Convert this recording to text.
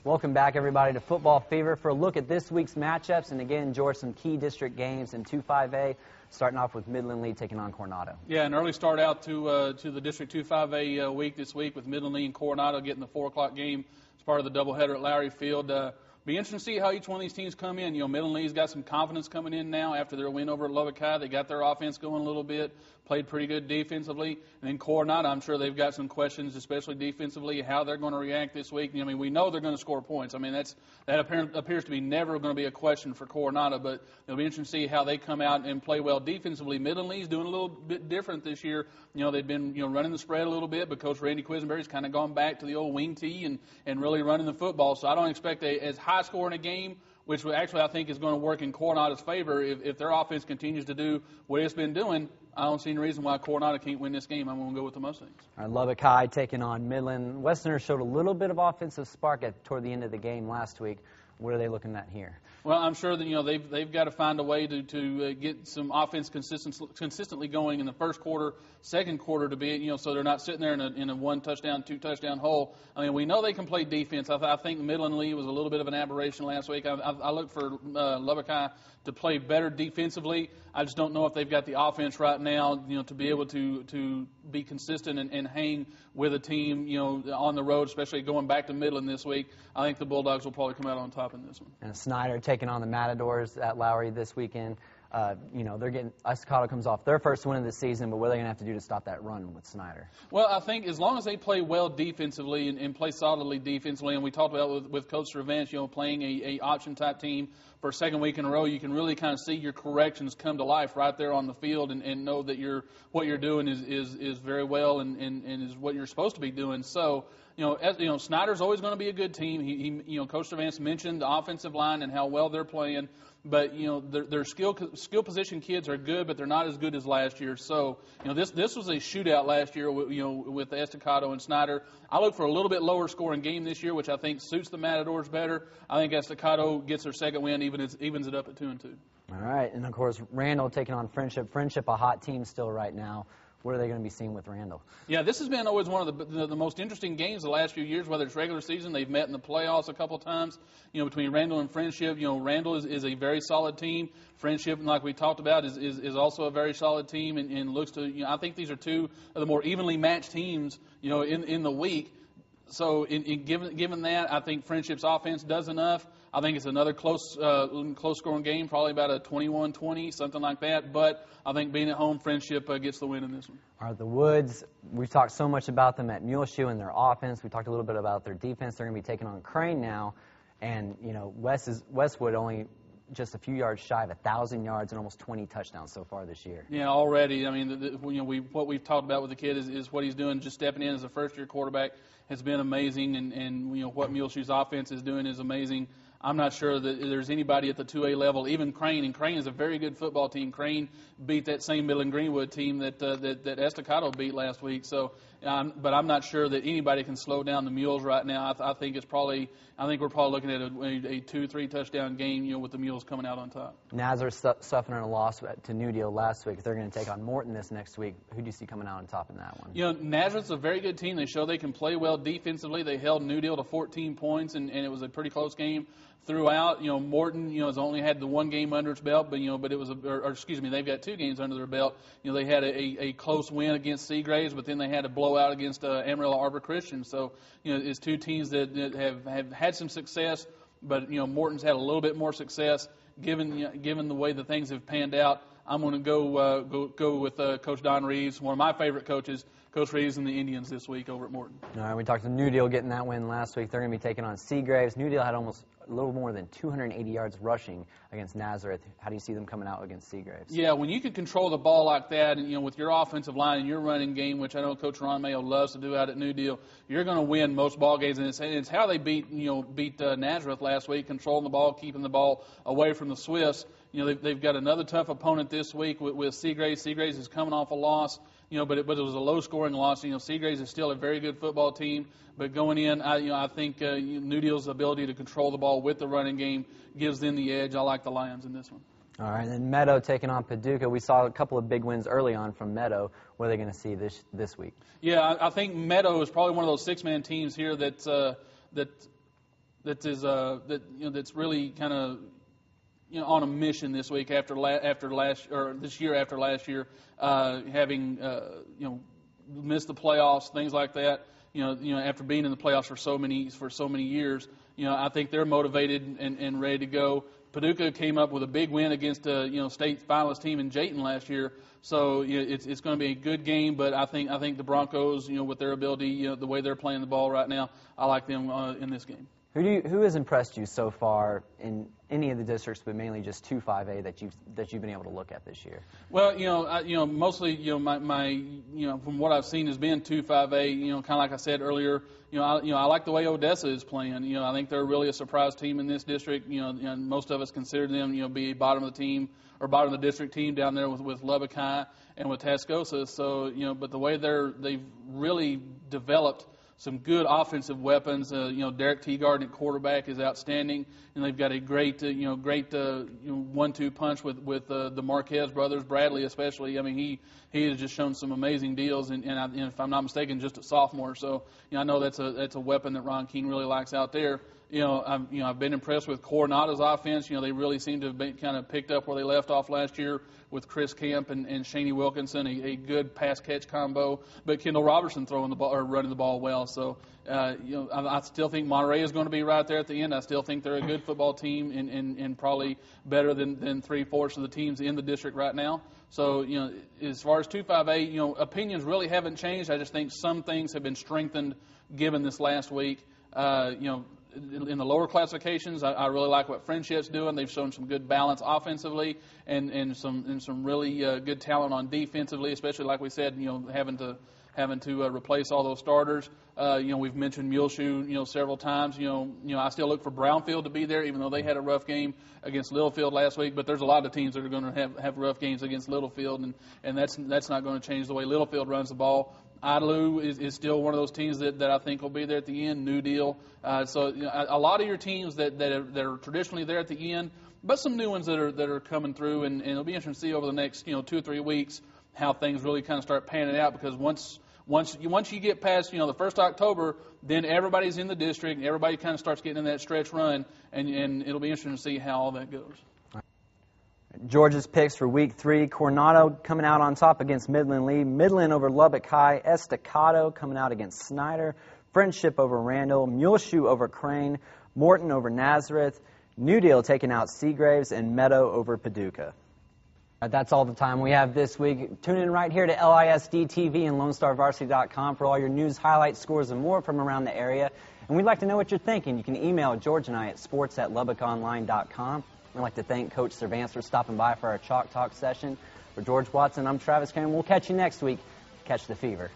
Welcome back, everybody, to Football Fever for a look at this week's matchups and, again, George, some key district games in 2-5A, starting off with Midland Lee taking on Coronado. Yeah, an early start out to the District 2-5A week this week with Midland Lee and Coronado getting the 4 o'clock game as part of the doubleheader at Lowry Field. Be interesting to see how each one of these teams come in. You know, Midland Lee's got some confidence coming in now after their win over at Avocado. They got their offense going a little bit, played pretty good defensively. And then Coronado, I'm sure they've got some questions, especially defensively, how they're going to react this week. I mean, we know they're going to score points. I mean, that appears to be never going to be a question for Coronado, but it'll be interesting to see how they come out and play well defensively. Midland Lee's doing a little bit different this year. You know, they've been, running the spread a little bit, but Coach Randy Quisenberry's kind of gone back to the old wing tee and really running the football. So I don't expect as high scoring a game, which actually I think is going to work in Coronado's favor. If their offense continues to do what it's been doing, I don't see any reason why Coronado can't win this game. I'm going to go with the Mustangs. All right, Lubbock High taking on Midland. Westerners showed a little bit of offensive spark toward the end of the game last week. What are they looking at here? Well, I'm sure that they've got to find a way to get some offense consistently going in the first quarter, second quarter to be so they're not sitting there in a 1 touchdown, 2 touchdown hole. I mean, we know they can play defense. I think Midland Lee was a little bit of an aberration last week. I look for Lubbock High to play better defensively. I just don't know if they've got the offense right now, to be able to be consistent and hang with a team, on the road, especially going back to Midland this week. I think the Bulldogs will probably come out on top in this one. And Schneider taking on the Matadors at Lowry this weekend. They're getting Avocado comes off their first win of the season, but what are they going to have to do to stop that run with Schneider? Well, I think as long as they play well defensively and play solidly defensively, and we talked about with Coach Revenge, playing a option type team for a second week in a row, you can really kind of see your corrections come to life right there on the field and know that what you're doing is very well and is what you're supposed to be doing. So, Snyder's always going to be a good team. He Coach Vance mentioned the offensive line and how well they're playing, but their skill position kids are good, but they're not as good as last year. So, this was a shootout last year, with Avocado and Schneider. I look for a little bit lower scoring game this year, which I think suits the Matadors better. I think Avocado gets their second win, evens it up at 2-2. All right, and of course Randall taking on Friendship. Friendship, a hot team still right now. What are they going to be seeing with Randall? Yeah, this has been always one of the most interesting games the last few years, whether it's regular season. They've met in the playoffs a couple times, between Randall and Friendship. Randall is a very solid team. Friendship, like we talked about, is also a very solid team and looks to, I think these are two of the more evenly matched teams, in the week. So given that, I think Friendship's offense does enough. I think it's another close scoring game, probably about a 21-20, something like that. But I think being at home, Friendship gets the win in this one. All right, the Woods, we've talked so much about them at Muleshoe and their offense. We talked a little bit about their defense. They're going to be taking on Crane now. And, Westwood only just a few yards shy of 1,000 yards and almost 20 touchdowns so far this year. Yeah, already. I mean, what we've talked about with the kid is what he's doing, just stepping in as a first-year quarterback has been amazing, and what Muleshoe's offense is doing is amazing. I'm not sure that there's anybody at the 2A level, even Crane, and Crane is a very good football team. Crane beat that same Midland Greenwood team that Estacado beat last week. So, but I'm not sure that anybody can slow down the Mules right now. I think we're probably looking at a 2-3 touchdown game, with the Mules coming out on top. Nazareth suffering a loss to New Deal last week. They're going to take on Morton this next week. Who do you see coming out on top in that one? Nazareth's a very good team. They show they can play well defensively. They held New Deal to 14 points, and it was a pretty close game throughout. Morton, has only had the one game under its belt, but it was they've got 2 games under their belt. They had a close win against Seagraves, but then they had a blowout against Amarillo Arbor Christian. So, it's 2 teams that have had some success, but Morton's had a little bit more success. Given the way the things have panned out, I'm going to go with Coach Don Reeves, one of my favorite coaches. Coach Reeves and the Indians this week over at Morton. All right, we talked to New Deal getting that win last week. They're going to be taking on Seagraves. New Deal had almost a little more than 280 yards rushing against Nazareth. How do you see them coming out against Seagraves? Yeah, when you can control the ball like that, and with your offensive line and your running game, which I know Coach Ron Mayo loves to do out at New Deal, you're going to win most ball games. And it's how they beat Nazareth last week, controlling the ball, keeping the ball away from the Swiss. They've got another tough opponent this week with Seagraves. Seagraves is coming off a loss. But it was a low-scoring loss. Seagraves is still a very good football team, but going in, I think New Deal's ability to control the ball with the running game gives them the edge. I like the Lions in this one. All right, and then Meadow taking on Paducah. We saw a couple of big wins early on from Meadow. What are they going to see this week? Yeah, I think Meadow is probably one of those 6-man teams here that that's really kind of on a mission this week after this year after last year, having missed the playoffs, things like that. After being in the playoffs for so many years, I think they're motivated and ready to go. Paducah came up with a big win against a state finalist team in Jayton last year, so it's going to be a good game. But I think the Broncos, with their ability, the way they're playing the ball right now, I like them in this game. Who has impressed you so far in any of the districts, but mainly just 2-5A that you've been able to look at this year? Well, mostly my from what I've seen has been 2-5A. Kind of like I said earlier, I like the way Odessa is playing. I think they're really a surprise team in this district. And most of us consider them be bottom of the team or bottom of the district team down there with Lubbock High and with Tascosa. So but the way they've really developed some good offensive weapons. Derek Teagard at quarterback is outstanding, and they've got a great 1-2 punch with the Marquez brothers, Bradley especially. I mean, he has just shown some amazing deals, and if I'm not mistaken, just a sophomore. So I know that's a weapon that Ron King really likes out there. I've been impressed with Coronado's offense. They really seem to have been kind of picked up where they left off last year with Chris Kemp and Shaney Wilkinson, a good pass-catch combo. But Kendall Robertson throwing the ball or running the ball well. So, I still think Monterey is going to be right there at the end. I still think they're a good football team and probably better than 3/4 of the teams in the district right now. So, as far as 2-5A, opinions really haven't changed. I just think some things have been strengthened given this last week. In the lower classifications, I really like what Friendship's doing. They've shown some good balance offensively and some really good talent on defensively, especially like we said, having to replace all those starters. We've mentioned Muleshoe, several times. I still look for Brownfield to be there, even though they had a rough game against Littlefield last week. But there's a lot of teams that are going to have rough games against Littlefield, and that's not going to change the way Littlefield runs the ball. Idalou is still one of those teams that I think will be there at the end. New Deal. So a lot of your teams that are traditionally there at the end, but some new ones that are coming through, and it'll be interesting to see over the next 2 or 3 weeks how things really kind of start panning out. Because once you get past the 1st of October, then everybody's in the district, and everybody kind of starts getting in that stretch run, and it'll be interesting to see how all that goes. Georgia's picks for Week 3, Coronado coming out on top against Midland Lee, Midland over Lubbock High, Avocado coming out against Schneider, Friendship over Randall, Muleshoe over Crane, Morton over Nazareth, New Deal taking out Seagraves, and Meadow over Paducah. That's all the time we have this week. Tune in right here to LISD TV and LoneStarVarsity.com for all your news, highlights, scores, and more from around the area. And we'd like to know what you're thinking. You can email George and I at sports@LubbockOnline.com. I'd like to thank Coach Servance for stopping by for our Chalk Talk session. For George Watson, I'm Travis Cameron. We'll catch you next week. Catch the fever.